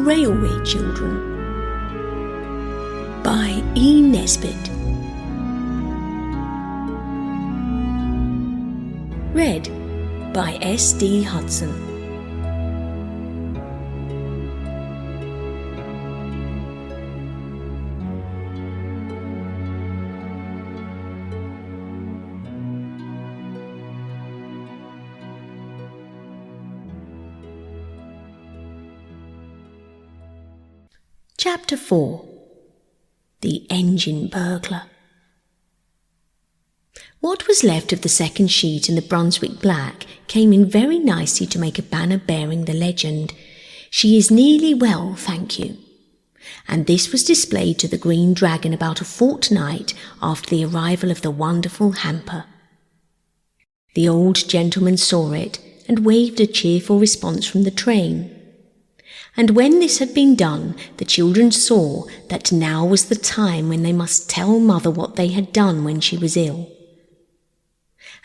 Railway Children by E. Nesbitt. Read by S.D. Hudson. Chapter 4. The Engine Burglar. What was left of the second sheet in the Brunswick black came in very nicely to make a banner bearing the legend, "She is nearly well, thank you," and this was displayed to the Green Dragon about a fortnight after the arrival of the wonderful hamper. The old gentleman saw it and waved a cheerful response from the train. And when this had been done, the children saw that now was the time when they must tell Mother what they had done when she was ill.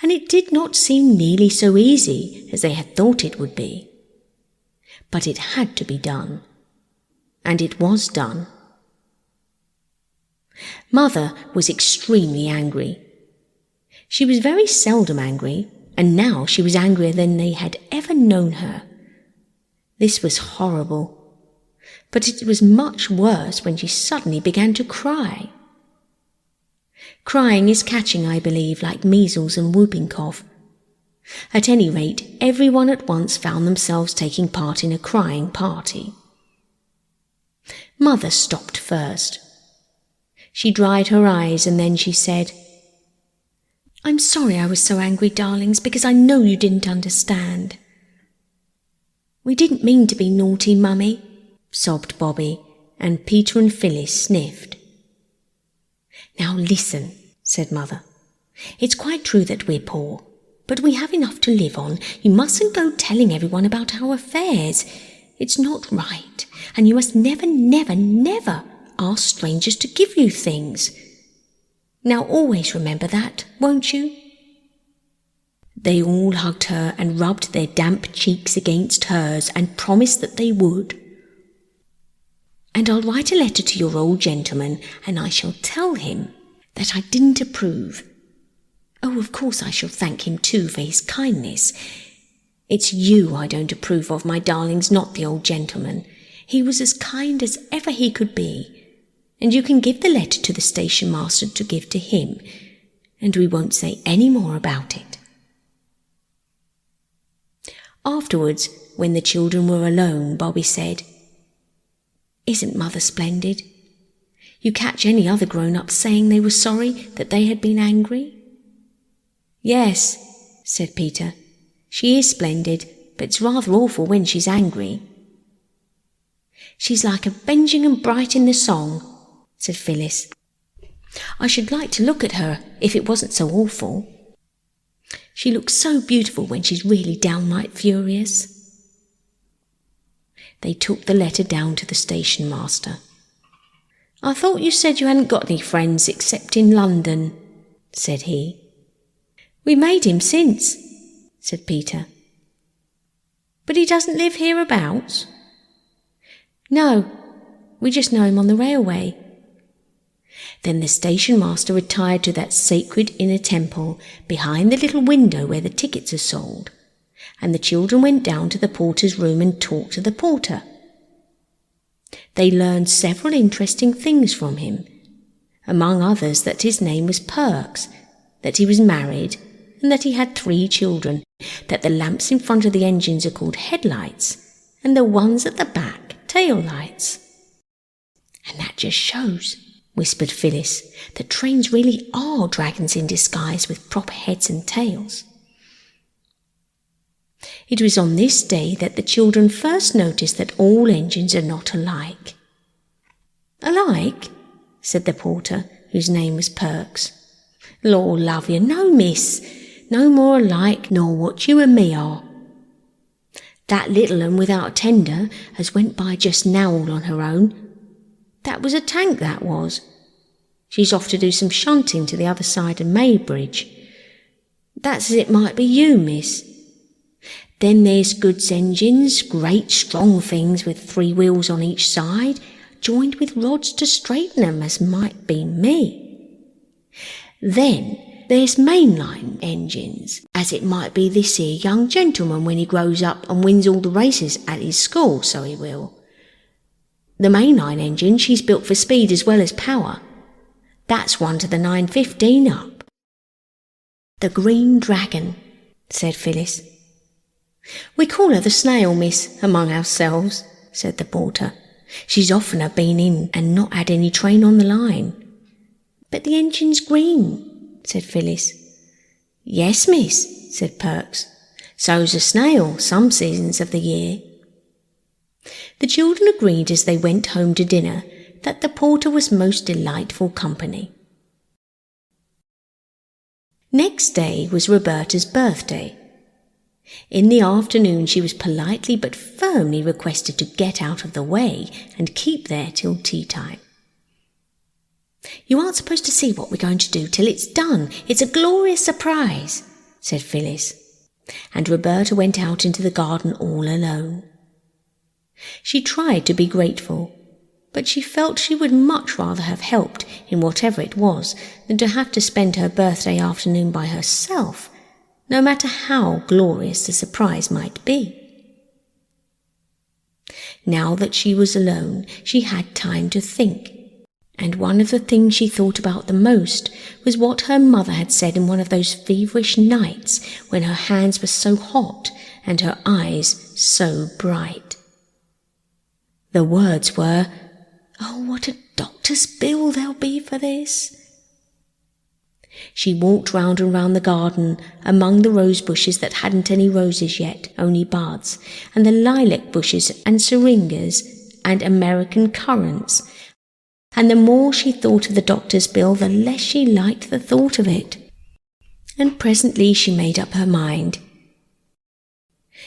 And it did not seem nearly so easy as they had thought it would be. But it had to be done. And it was done. Mother was extremely angry. She was very seldom angry, and now she was angrier than they had ever known her. This was horrible, but it was much worse when she suddenly began to cry. Crying is catching, I believe, like measles and whooping cough. At any rate, everyone at once found themselves taking part in a crying party. Mother stopped first. She dried her eyes and then she said, "I'm sorry I was so angry, darlings, because I know you didn't understand." "We didn't mean to be naughty, Mummy," sobbed Bobby, and Peter and Phyllis sniffed. "Now listen," said Mother. "It's quite true that we're poor, but we have enough to live on. You mustn't go telling everyone about our affairs. It's not right, and you must never, never, never ask strangers to give you things. Now always remember that, won't you?" They all hugged her and rubbed their damp cheeks against hers and promised that they would. "And I'll write a letter to your old gentleman, and I shall tell him that I didn't approve. Oh, of course I shall thank him too for his kindness. It's you I don't approve of, my darlings, not the old gentleman. He was as kind as ever he could be, and you can give the letter to the station master to give to him, and we won't say any more about it." Afterwards, when the children were alone, Bobby said, "Isn't Mother splendid? You catch any other grown-up saying they were sorry that they had been angry?" "Yes," said Peter, "she is splendid, but it's rather awful when she's angry." "She's like a Benjamin Bright in the song," said Phyllis. "I should like to look at her if it wasn't so awful. She looks so beautiful when she's really downright furious." They took the letter down to the station master. "I thought you said you hadn't got any friends except in London," said he. "We made him since," said Peter. "But he doesn't live hereabouts?" "No, we just know him on the railway." Then the station master retired to that sacred inner temple behind the little window where the tickets are sold, and the children went down to the porter's room and talked to the porter. They learned several interesting things from him, among others that his name was Perks, that he was married, and that he had 3 children, that the lamps in front of the engines are called headlights, and the ones at the back tail lights. "And that just shows," whispered Phyllis, "that trains really are dragons in disguise with proper heads and tails." It was on this day that the children first noticed that all engines are not alike. "Alike?" said the porter, whose name was Perks. "Lor love you, no, miss, no more alike nor what you and me are. That little un without a tender as went by just now all on her own, that was a tank, that was. She's off to do some shunting to the other side of Maybridge. That's as it might be you, miss. Then there's goods engines, great strong things with 3 wheels on each side, joined with rods to straighten them, as might be me. Then there's mainline engines, as it might be this here young gentleman when he grows up and wins all the races at his school, so he will. The mainline engine, she's built for speed as well as power. That's 1 to the 915 up. The Green Dragon, said Phyllis. We call her the Snail, miss, among ourselves, said the porter. She's oftener been in and not had any train on the line. But the engine's green, said Phyllis. Yes, miss, said Perks. So's a snail, some seasons of the year. The children agreed as they went home to dinner that the porter was most delightful company. Next day was Roberta's birthday. In the afternoon she was politely but firmly requested to get out of the way and keep there till tea time. You aren't supposed to see what we're going to do till it's done. It's a glorious surprise, said Phyllis, and Roberta went out into the garden all alone. She tried to be grateful, but she felt she would much rather have helped in whatever it was than to have to spend her birthday afternoon by herself, no matter how glorious the surprise might be. Now that she was alone, she had time to think, and one of the things she thought about the most was what her mother had said in one of those feverish nights when her hands were so hot and her eyes so bright. The words were, "Oh, what a doctor's bill there'll be for this." She walked round and round the garden among the rose bushes that hadn't any roses yet, only buds, and the lilac bushes and syringas and American currants, and the more she thought of the doctor's bill, the less she liked the thought of it. And presently she made up her mind.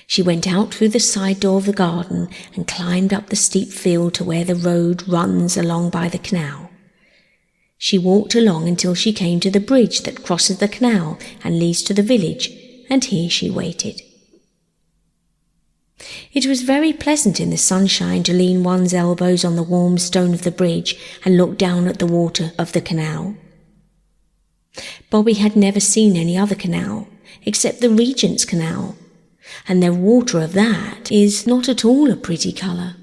She went out through the side door of the garden and climbed up the steep field to where the road runs along by the canal. She walked along until she came to the bridge that crosses the canal and leads to the village, and here she waited. It was very pleasant in the sunshine to lean one's elbows on the warm stone of the bridge and look down at the water of the canal. Bobby had never seen any other canal, except the Regent's Canal, and the water of that is not at all a pretty colour.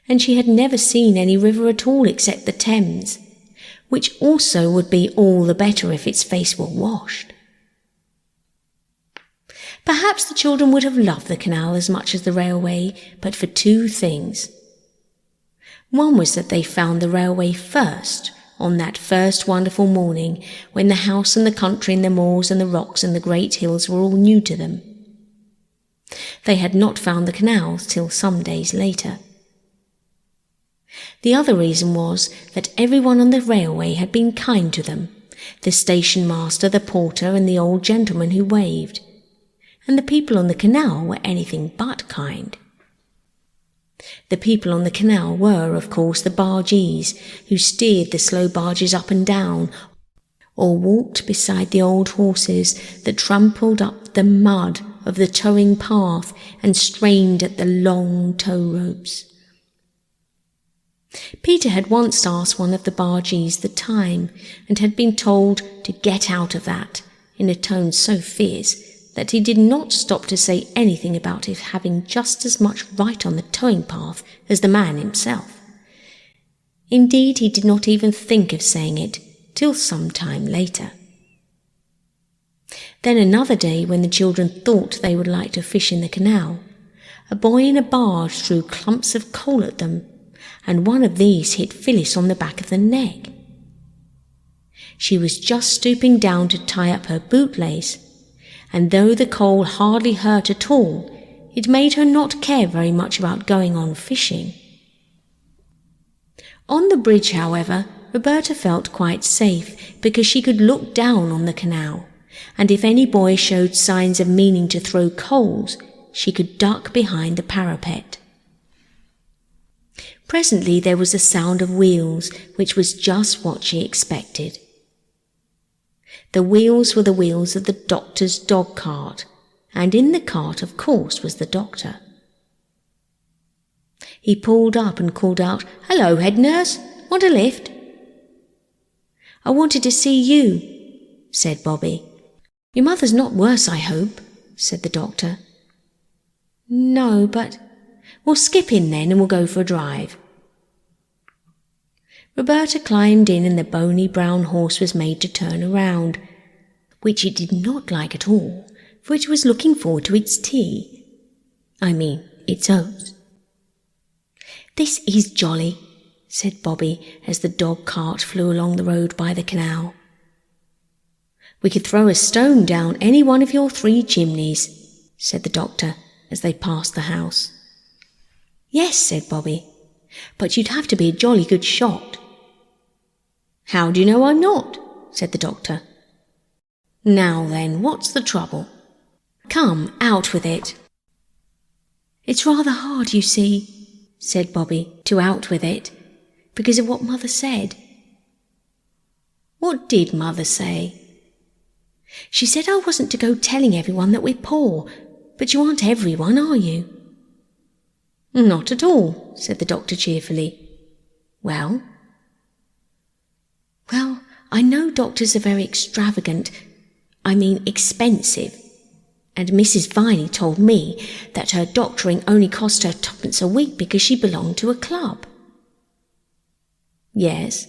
And she had never seen any river at all except the Thames, which also would be all the better if its face were washed. Perhaps the children would have loved the canal as much as the railway, but for 2 things. One was that they found the railway first, on that first wonderful morning when the house and the country and the moors and the rocks and the great hills were all new to them. They had not found the canal till some days later. The other reason was that everyone on the railway had been kind to them, the station master, the porter, and the old gentleman who waved, and the people on the canal were anything but kind. The people on the canal were, of course, the bargees, who steered the slow barges up and down, or walked beside the old horses that trampled up the mud of the towing path and strained at the long tow ropes. Peter had once asked one of the bargees the time, and had been told to get out of that, in a tone so fierce that he did not stop to say anything about it having just as much right on the towing path as the man himself. Indeed, he did not even think of saying it till some time later. Then another day, when the children thought they would like to fish in the canal, a boy in a barge threw clumps of coal at them, and one of these hit Phyllis on the back of the neck. She was just stooping down to tie up her bootlace, and though the coal hardly hurt at all, it made her not care very much about going on fishing. On the bridge, however, Roberta felt quite safe, because she could look down on the canal, and if any boy showed signs of meaning to throw coals, she could duck behind the parapet. Presently there was a sound of wheels, which was just what she expected. The wheels were the wheels of the doctor's dog-cart, and in the cart, of course, was the doctor. He pulled up and called out, "Hello, head nurse. Want a lift?" "I wanted to see you," said Bobby. "Your mother's not worse, I hope," said the doctor. "No, but—" "We'll skip in then and we'll go for a drive." Roberta climbed in and the bony brown horse was made to turn around, which it did not like at all, for it was looking forward to its tea. I mean, its oats. "This is jolly," said Bobby as the dog cart flew along the road by the canal. "We could throw a stone down any one of your 3 chimneys," said the doctor as they passed the house. "Yes," said Bobby, "but you'd have to be a jolly good shot." "How do you know I'm not?" said the doctor. "Now then, what's the trouble? Come, out with it." "It's rather hard, you see," said Bobby, "to out with it, because of what Mother said." "What did Mother say?" "She said I wasn't to go telling everyone that we're poor, but you aren't everyone, are you?" "Not at all," said the doctor cheerfully. "Well?" "Well, I know doctors are very extravagant, expensive, and Mrs. Viney told me that her doctoring only cost her 2pence a week because she belonged to a club." "Yes?"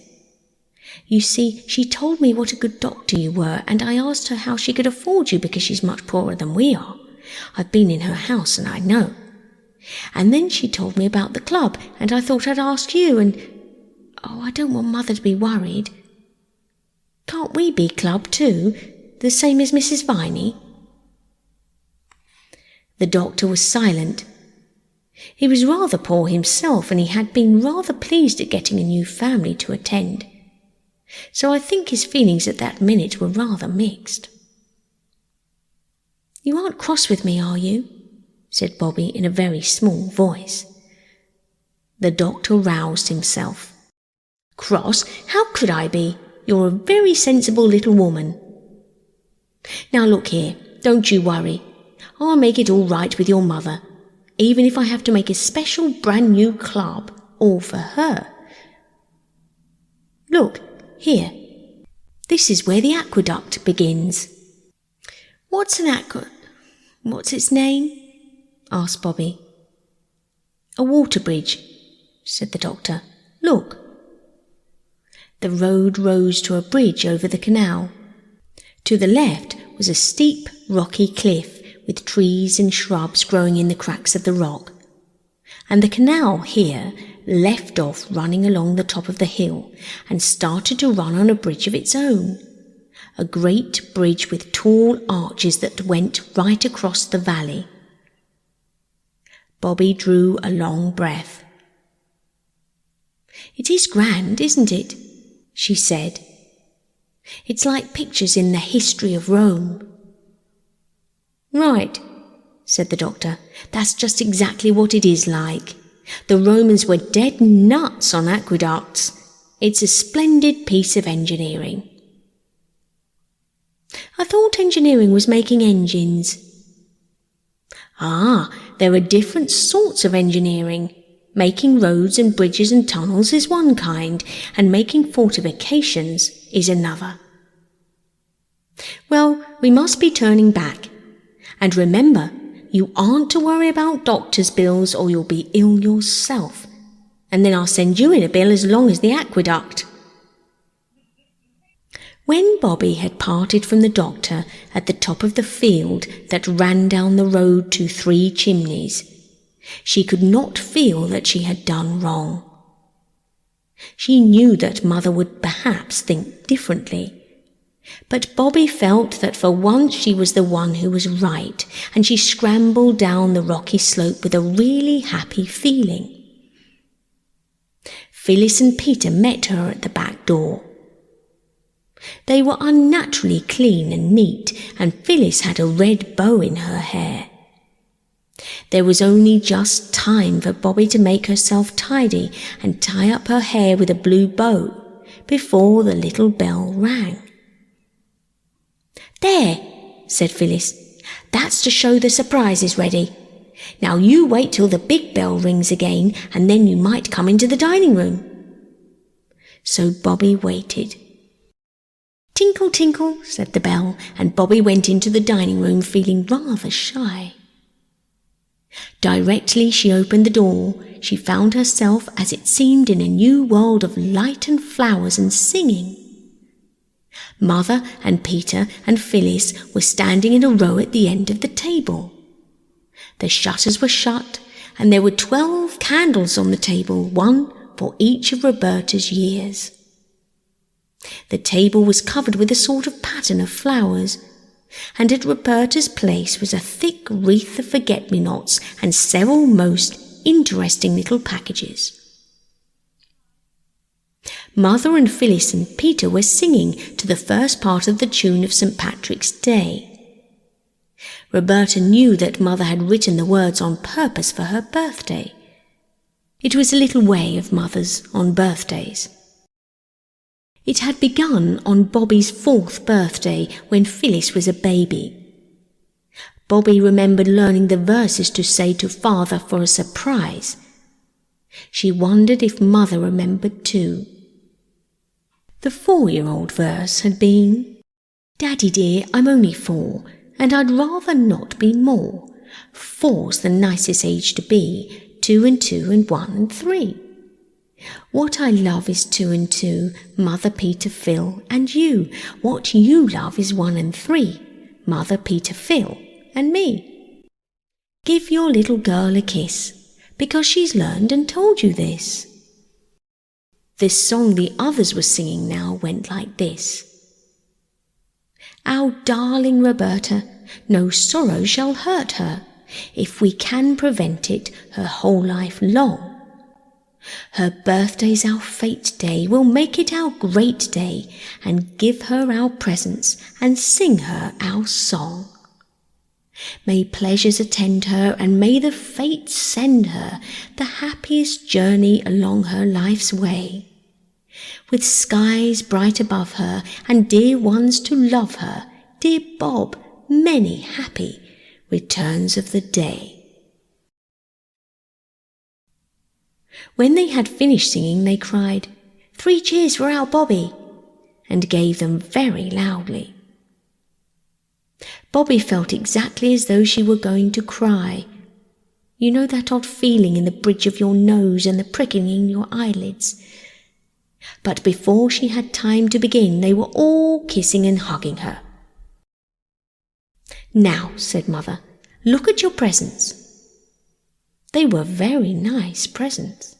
"You see, she told me what a good doctor you were, and I asked her how she could afford you because she's much poorer than we are. I've been in her house and I know. And then she told me about the club, and I thought I'd ask you, and I don't want Mother to be worried. Can't we be club too, the same as Mrs. Viney?" The doctor was silent. He was rather poor himself, and he had been rather pleased at getting a new family to attend. So I think his feelings at that minute were rather mixed. "You aren't cross with me, are you?" said Bobby in a very small voice. The doctor roused himself. "Cross? How could I be? You're a very sensible little woman. Now look here, don't you worry. I'll make it all right with your mother, even if I have to make a special brand new club, all for her. Look, here. This is where the aqueduct begins." "What's its name?" asked Bobby. "A water bridge," said the doctor. "Look." The road rose to a bridge over the canal. To the left was a steep, rocky cliff with trees and shrubs growing in the cracks of the rock, and the canal here left off running along the top of the hill and started to run on a bridge of its own, a great bridge with tall arches that went right across the valley. Bobby drew a long breath. "It is grand, isn't it?" she said. "It's like pictures in the history of Rome." "Right," said the doctor. "That's just exactly what it is like. The Romans were dead nuts on aqueducts. It's a splendid piece of engineering." "I thought engineering was making engines." "Ah, there are different sorts of engineering. Making roads and bridges and tunnels is one kind, and making fortifications is another. Well, we must be turning back. And remember, you aren't to worry about doctor's bills or you'll be ill yourself. And then I'll send you in a bill as long as the aqueduct." When Bobby had parted from the doctor at the top of the field that ran down the road to 3 Chimneys, she could not feel that she had done wrong. She knew that Mother would perhaps think differently, but Bobby felt that for once she was the one who was right, and she scrambled down the rocky slope with a really happy feeling. Phyllis and Peter met her at the back door. They were unnaturally clean and neat, and Phyllis had a red bow in her hair. There was only just time for Bobby to make herself tidy and tie up her hair with a blue bow before the little bell rang. "There," said Phyllis, That's to show the surprise is ready. Now you wait till the big bell rings again, and then you might come into the dining room." So Bobby waited. "Tinkle, tinkle," said the bell, and Bobby went into the dining room feeling rather shy. Directly she opened the door, she found herself, as it seemed, in a new world of light and flowers and singing. Mother and Peter and Phyllis were standing in a row at the end of the table. The shutters were shut, and there were 12 candles on the table, one for each of Roberta's years. The table was covered with a sort of pattern of flowers, and at Roberta's place was a thick wreath of forget-me-nots and several most interesting little packages. Mother and Phyllis and Peter were singing to the first part of the tune of St. Patrick's Day. Roberta knew that Mother had written the words on purpose for her birthday. It was a little way of Mother's on birthdays. It had begun on Bobby's 4th birthday, when Phyllis was a baby. Bobby remembered learning the verses to say to Father for a surprise. She wondered if Mother remembered too. The 4-year-old verse had been, "Daddy dear, I'm only 4, and I'd rather not be more. 4's the nicest age to be, 2 and 2 and 1 and 3. What I love is 2 and 2, Mother, Peter, Phil, and you. What you love is 1 and 3, Mother, Peter, Phil, and me. Give your little girl a kiss, because she's learned and told you this." This song the others were singing now went like this. "Our darling Roberta, no sorrow shall hurt her, if we can prevent it her whole life long. Her birthday's our fete day, we'll make it our great day, and give her our presents, and sing her our song. May pleasures attend her, and may the fates send her the happiest journey along her life's way, with skies bright above her, and dear ones to love her, dear Bob, many happy returns of the day." When they had finished singing, they cried, "3 cheers for our Bobby," and gave them very loudly. Bobby felt exactly as though she were going to cry. You know that odd feeling in the bridge of your nose and the pricking in your eyelids. But before she had time to begin, they were all kissing and hugging her. "Now," said Mother, "look at your presents." They were very nice presents.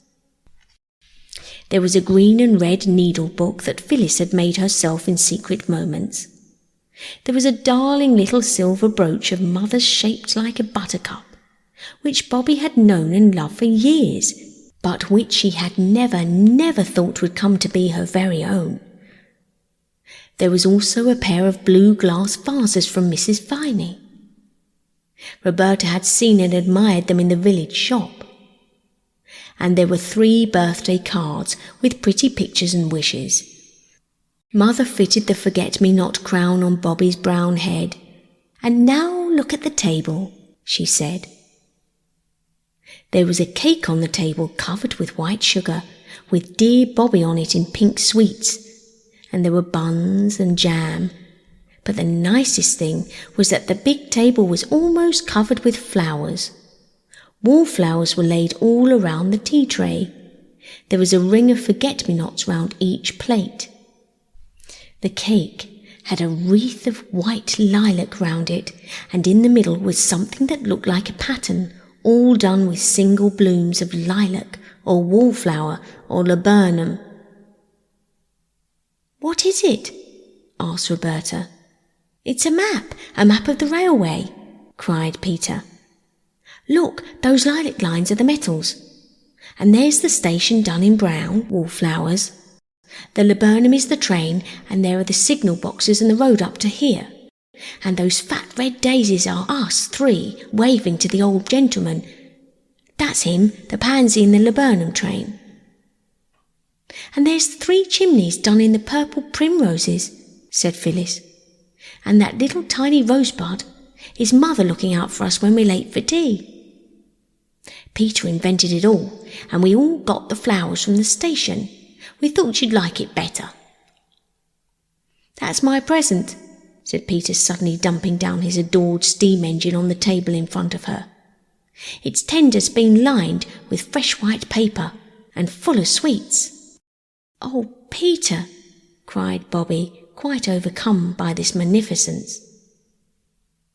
There was a green and red needle book that Phyllis had made herself in secret moments. There was a darling little silver brooch of Mother's shaped like a buttercup, which Bobby had known and loved for years, but which she had never thought would come to be her very own. There was also a pair of blue glass vases from Mrs. Viney. Roberta had seen and admired them in the village shop. And there were 3 birthday cards with pretty pictures and wishes. Mother fitted the forget-me-not crown on Bobby's brown head. "And now look at the table," she said. There was a cake on the table covered with white sugar, with dear Bobby on it in pink sweets, and there were buns and jam. But the nicest thing was that the big table was almost covered with flowers. Wallflowers were laid all around the tea tray. There was a ring of forget-me-nots round each plate. The cake had a wreath of white lilac round it, and in the middle was something that looked like a pattern, all done with single blooms of lilac or wallflower or laburnum. "What is it?" asked Roberta. "It's a map of the railway," cried Peter. "Look, those lilac lines are the metals. And there's the station done in brown wallflowers. The laburnum is the train, and there are the signal boxes and the road up to here. And those fat red daisies are us 3 waving to the old gentleman. That's him, the pansy in the laburnum train. And there's the 3 chimneys done in the purple primroses," said Phyllis. "And that little tiny rosebud, Is Mother looking out for us when we're late for tea? Peter invented it all, and we all got the flowers from the station. We thought you'd like it better." "That's my present," said Peter, suddenly dumping down his adored steam engine on the table in front of her. "Its tender's been lined with fresh white paper and full of sweets." "Oh, Peter," cried Bobby, quite overcome by this magnificence.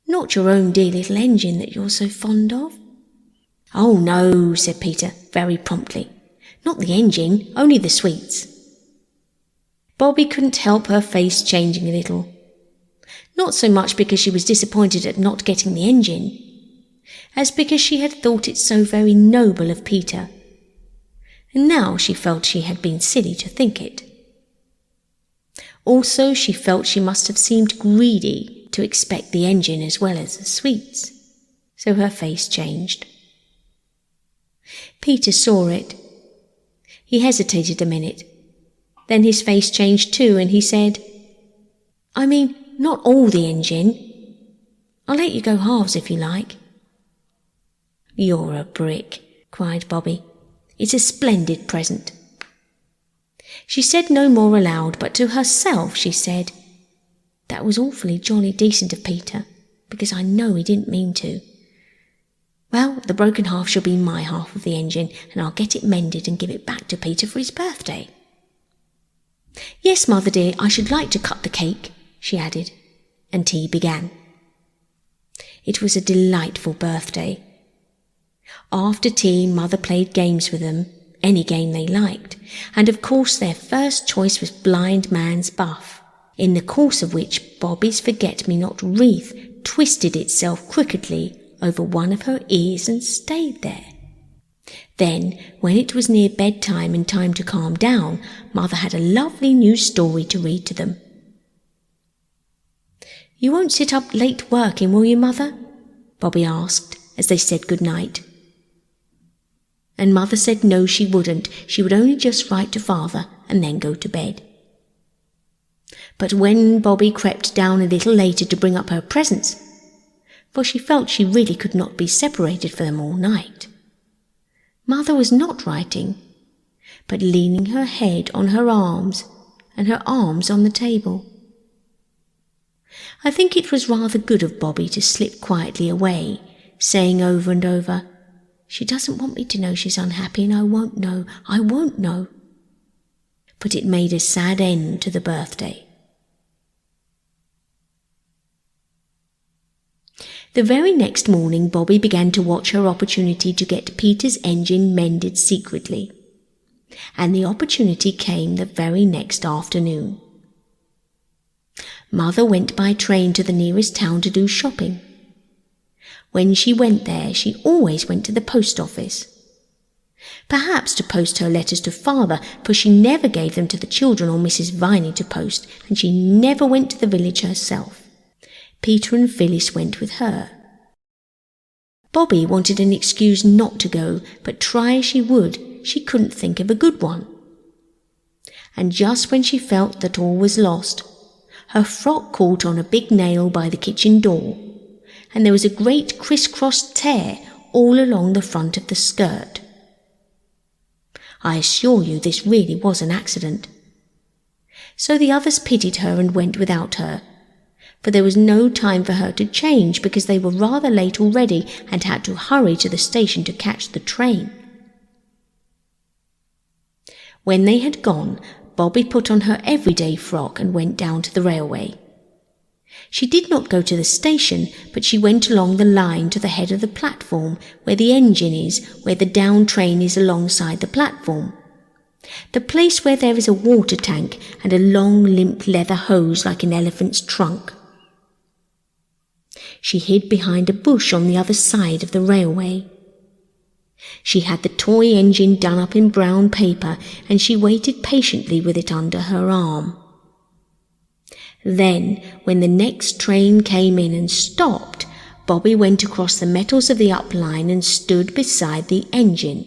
"Not your own dear little engine that you're so fond of?" "Oh, no," said Peter, very promptly. "Not the engine, only the sweets." Bobby couldn't help her face changing a little. Not so much because she was disappointed at not getting the engine, as because she had thought it so very noble of Peter, and now she felt she had been silly to think it. Also, she felt she must have seemed greedy to expect the engine as well as the sweets, so her face changed. Peter saw it. He hesitated a minute. Then his face changed too, and he said, "I mean, not all the engine. I'll let you go halves if you like." "You're a brick," cried Bobby. "It's a splendid present." She said no more aloud, but to herself she said, "That was awfully jolly decent of Peter, because I know he didn't mean to. Well, the broken half shall be my half of the engine, and I'll get it mended and give it back to Peter for his birthday. Yes, Mother dear, I should like to cut the cake," she added, and tea began. It was a delightful birthday. After tea, Mother played games with them, any game they liked, and of course their first choice was blind man's buff, in the course of which Bobby's forget-me-not wreath twisted itself crookedly over one of her ears and stayed there. Then, when it was near bedtime and time to calm down, Mother had a lovely new story to read to them. "You won't sit up late working, will you, Mother?" Bobby asked, as they said good night. And Mother said no, she wouldn't. She would only just write to Father and then go to bed. But when Bobby crept down a little later to bring up her presents, for she felt she really could not be separated from them all night, Mother was not writing, but leaning her head on her arms and her arms on the table. I think it was rather good of Bobby to slip quietly away, saying over and over, "She doesn't want me to know she's unhappy, and I won't know." But it made a sad end to the birthday. The very next morning Bobby began to watch her opportunity to get Peter's engine mended secretly, and the opportunity came the very next afternoon. Mother went by train to the nearest town to do shopping. When she went there, she always went to the post office. Perhaps to post her letters to Father, for she never gave them to the children or Mrs. Viney to post, and she never went to the village herself. Peter and Phyllis went with her. Bobby wanted an excuse not to go, but try as she would, she couldn't think of a good one. And just when she felt that all was lost, her frock caught on a big nail by the kitchen door, and there was a great criss-cross tear all along the front of the skirt. I assure you this really was an accident. So the others pitied her and went without her, for there was no time for her to change because they were rather late already and had to hurry to the station to catch the train. When they had gone, Bobby put on her everyday frock and went down to the railway. She did not go to the station, but she went along the line to the head of the platform, where the engine is, where the down train is alongside the platform. The place where there is a water tank and a long limp leather hose like an elephant's trunk. She hid behind a bush on the other side of the railway. She had the toy engine done up in brown paper, and she waited patiently with it under her arm. Then, when the next train came in and stopped, Bobby went across the metals of the up line and stood beside the engine.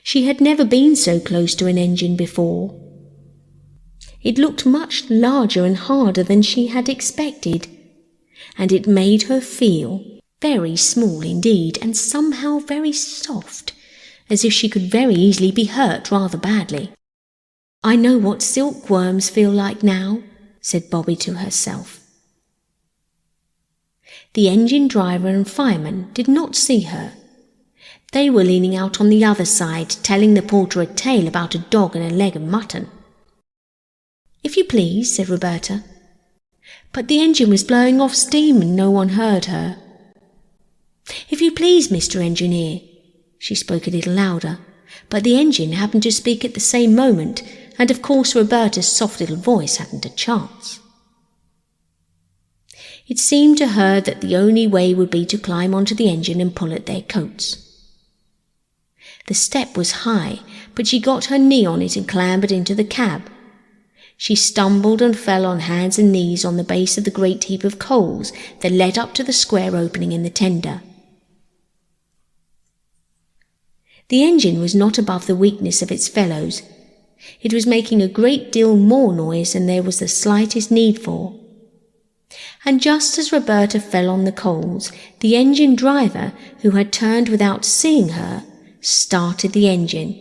She had never been so close to an engine before. It looked much larger and harder than she had expected, and it made her feel very small indeed, and somehow very soft, as if she could very easily be hurt rather badly. "I know what silkworms feel like now," said Bobby to herself. The engine driver and fireman did not see her. They were leaning out on the other side, telling the porter a tale about a dog and a leg of mutton. "If you please," said Roberta. But the engine was blowing off steam and no one heard her. "If you please, Mr. Engineer." She spoke a little louder, but the engine happened to speak at the same moment, and of course Roberta's soft little voice hadn't a chance. It seemed to her that the only way would be to climb onto the engine and pull at their coats. The step was high, but she got her knee on it and clambered into the cab. She stumbled and fell on hands and knees on the base of the great heap of coals that led up to the square opening in the tender. The engine was not above the weakness of its fellows. It was making a great deal more noise than there was the slightest need for. And just as Roberta fell on the coals, the engine driver, who had turned without seeing her, started the engine.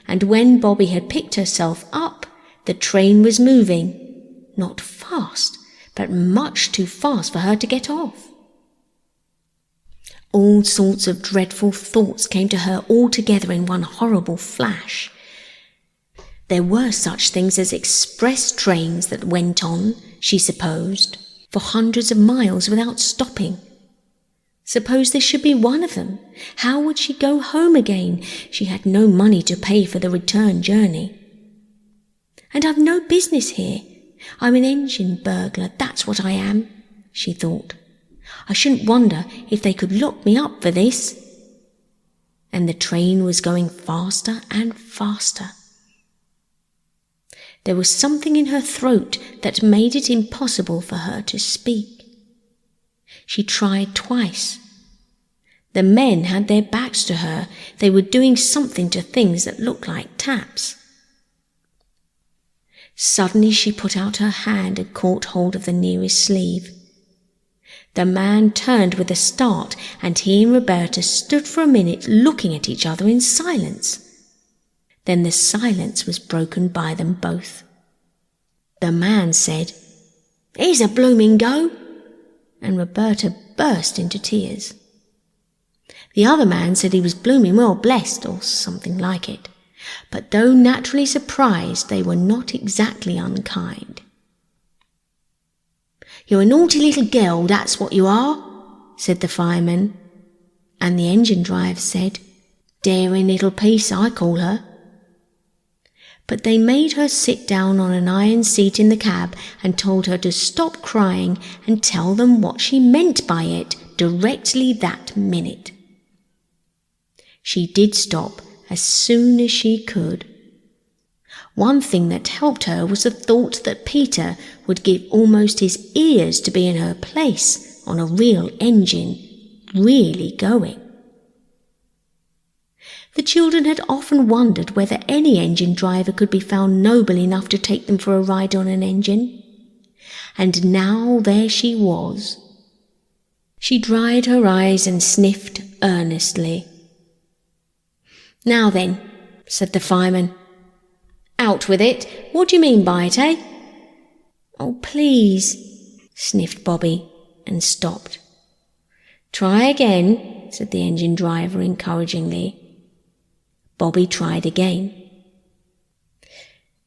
And when Bobby had picked herself up, the train was moving, not fast, but much too fast for her to get off. All sorts of dreadful thoughts came to her all together in one horrible flash. There were such things as express trains that went on, she supposed, for hundreds of miles without stopping. Suppose this should be one of them. How would she go home again? She had no money to pay for the return journey. "And I've no business here. I'm an engine burglar, that's what I am," she thought. "I shouldn't wonder if they could lock me up for this." And the train was going faster and faster. There was something in her throat that made it impossible for her to speak. She tried twice. The men had their backs to her. They were doing something to things that looked like taps. Suddenly she put out her hand and caught hold of the nearest sleeve. The man turned with a start, and he and Roberta stood for a minute looking at each other in silence. Then the silence was broken by them both. The man said, "Here's a blooming go," and Roberta burst into tears. The other man said he was blooming well blessed, or something like it, but though naturally surprised, they were not exactly unkind. "You're a naughty little girl, that's what you are," said the fireman, and the engine driver said, "Daring little piece, I call her." But they made her sit down on an iron seat in the cab and told her to stop crying and tell them what she meant by it directly that minute. She did stop as soon as she could. One thing that helped her was the thought that Peter would give almost his ears to be in her place on a real engine, really going. The children had often wondered whether any engine driver could be found noble enough to take them for a ride on an engine. And now there she was. She dried her eyes and sniffed earnestly. "Now then," said the fireman. "Out with it. What do you mean by it, eh?" "Oh, please," sniffed Bobby, and stopped. "Try again," said the engine driver encouragingly. Bobby tried again.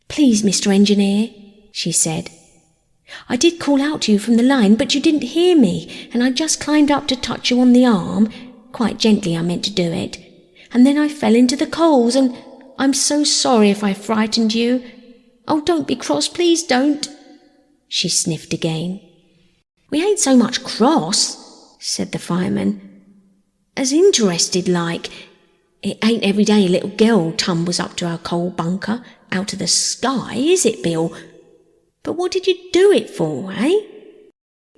"Please, Mr. Engineer," she said. "I did call out to you from the line, but you didn't hear me, and I just climbed up to touch you on the arm, quite gently I meant to do it, and then I fell into the coals, and I'm so sorry if I frightened you. Oh, don't be cross, please don't." She sniffed again. "We ain't so much cross," said the fireman, "as interested like. It ain't every day a little girl tumbles up to our coal bunker out of the sky, is it, Bill? But what did you do it for, eh?"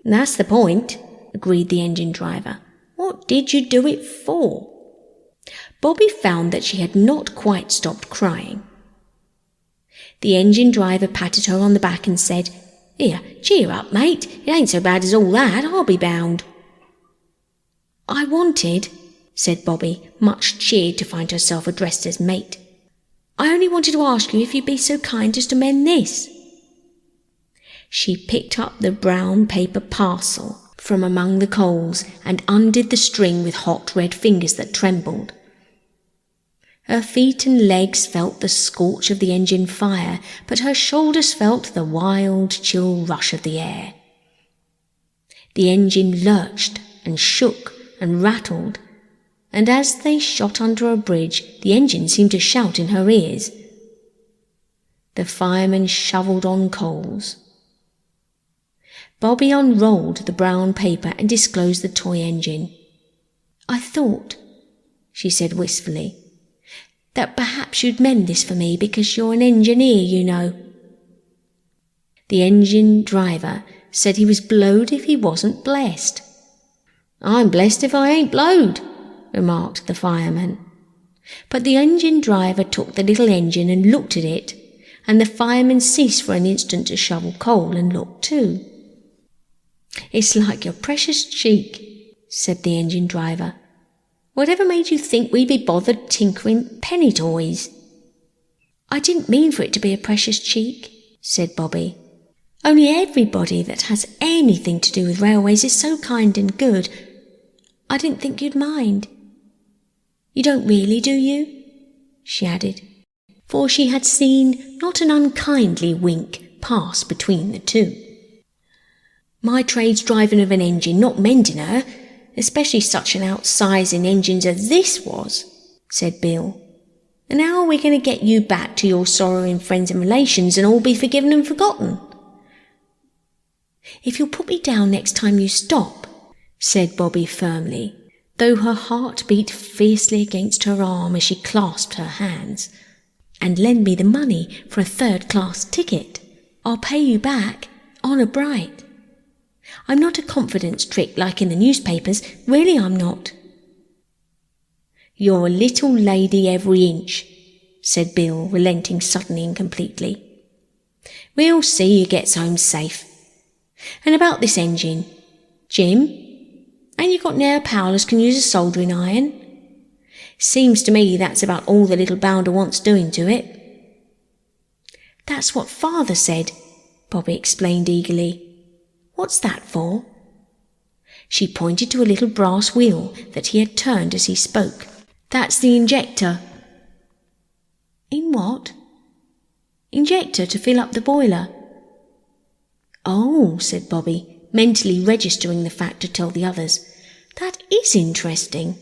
"That's the point," agreed the engine driver. "What did you do it for?" Bobby found that she had not quite stopped crying. The engine driver patted her on the back and said, Here, cheer up, mate. It ain't so bad as all that, I'll be bound." "I wanted," said Bobby, much cheered to find herself addressed as mate. "I only wanted to ask you if you'd be so kind as to mend this." She picked up the brown paper parcel from among the coals and undid the string with hot red fingers that trembled. Her feet and legs felt the scorch of the engine fire, but her shoulders felt the wild, chill rush of the air. The engine lurched and shook and rattled, and as they shot under a bridge, the engine seemed to shout in her ears. The fireman shovelled on coals. Bobby unrolled the brown paper and disclosed the toy engine. "I thought," she said wistfully, "that perhaps you'd mend this for me because you're an engineer, you know." The engine driver said he was blowed if he wasn't blessed. "I'm blessed if I ain't blowed," remarked the fireman. But the engine driver took the little engine and looked at it, and the fireman ceased for an instant to shovel coal and looked too. "It's like your precious cheek," said the engine driver. "Whatever made you think we'd be bothered tinkering penny toys?" "I didn't mean for it to be a precious cheek," said Bobby. "Only everybody that has anything to do with railways is so kind and good. I didn't think you'd mind. You don't really, do you?" she added, for she had seen not an unkindly wink pass between the two. "My trade's driving of an engine, not mending her, especially such an outsizing engine as this was," said Bill. "And how are we going to get you back to your sorrowing friends and relations and all be forgiven and forgotten?" "If you'll put me down next time you stop," said Bobby firmly, though her heart beat fiercely against her arm as she clasped her hands, "and lend me the money for a third-class ticket, I'll pay you back, honour bright. I'm not a confidence trick like in the newspapers, really I'm not." "You're a little lady every inch," said Bill, relenting suddenly and completely. "We'll see you gets home safe. And about this engine, Jim, ain't you got ne'er a pal as can use a soldering iron? Seems to me that's about all the little bounder wants doing to it." "That's what father said," Bobby explained eagerly. "What's that for?" She pointed to a little brass wheel that he had turned as he spoke. "That's the injector." "In what?" "Injector to fill up the boiler." "Oh," said Bobby, mentally registering the fact to tell the others. "That is interesting."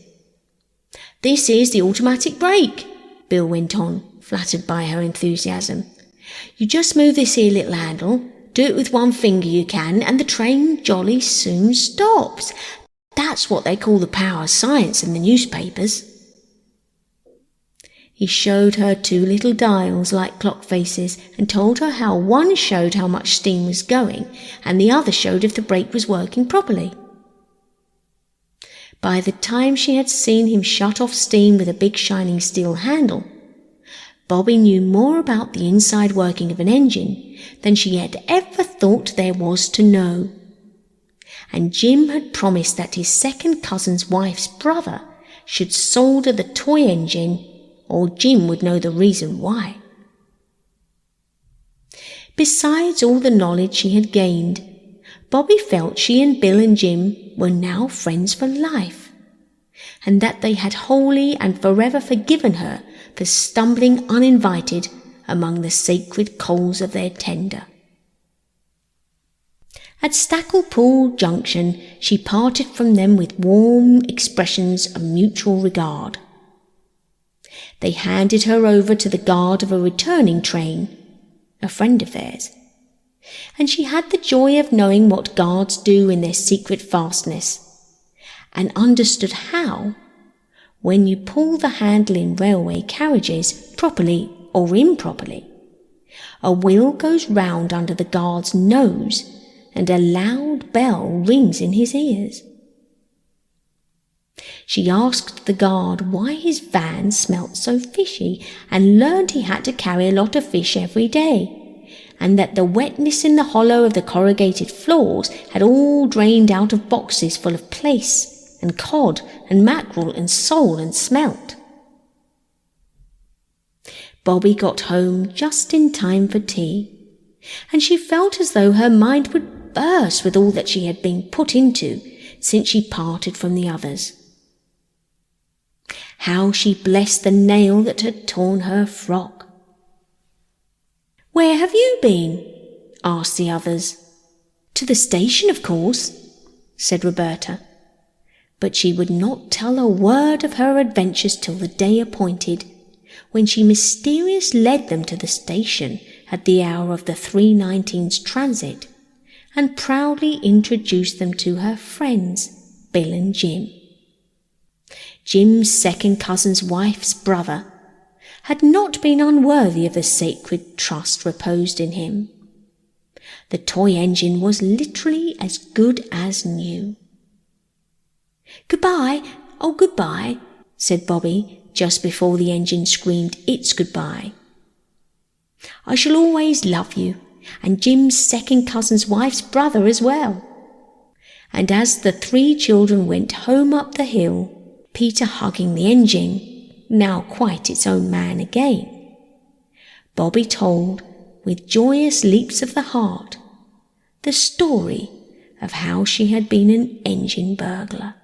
"This is the automatic brake," Bill went on, flattered by her enthusiasm. "You just move this here little handle, do it with one finger you can, and the train jolly soon stops. That's what they call the power of science in the newspapers." He showed her two little dials like clock faces and told her how one showed how much steam was going and the other showed if the brake was working properly. By the time she had seen him shut off steam with a big shining steel handle, Bobby knew more about the inside working of an engine than she had ever thought there was to know. And Jim had promised that his second cousin's wife's brother should solder the toy engine, or Jim would know the reason why. Besides all the knowledge she had gained, Bobby felt she and Bill and Jim were now friends for life, and that they had wholly and forever forgiven her for stumbling uninvited among the sacred coals of their tender. At Stacklepool Junction she parted from them with warm expressions of mutual regard. They handed her over to the guard of a returning train, a friend of theirs, and she had the joy of knowing what guards do in their secret fastness, and understood how, when you pull the handle in railway carriages properly or improperly, a wheel goes round under the guard's nose and a loud bell rings in his ears. She asked the guard why his van smelt so fishy and learned he had to carry a lot of fish every day, and that the wetness in the hollow of the corrugated floors had all drained out of boxes full of plaice and cod and mackerel and sole and smelt. Bobby got home just in time for tea, and she felt as though her mind would burst with all that she had been put into since she parted from the others. How she blessed the nail that had torn her frock. "Where have you been?" asked the others. "To the station, of course," said Roberta. But she would not tell a word of her adventures till the day appointed, when she mysteriously led them to the station at the hour of the 3:19's transit, and proudly introduced them to her friends, Bill and Jim. Jim's second cousin's wife's brother had not been unworthy of the sacred trust reposed in him. The toy engine was literally as good as new. "Goodbye, oh goodbye," said Bobby, just before the engine screamed its goodbye. "I shall always love you, and Jim's second cousin's wife's brother as well." And as the three children went home up the hill, Peter hugging the engine, now quite its own man again, Bobby told, with joyous leaps of the heart, the story of how she had been an engine burglar.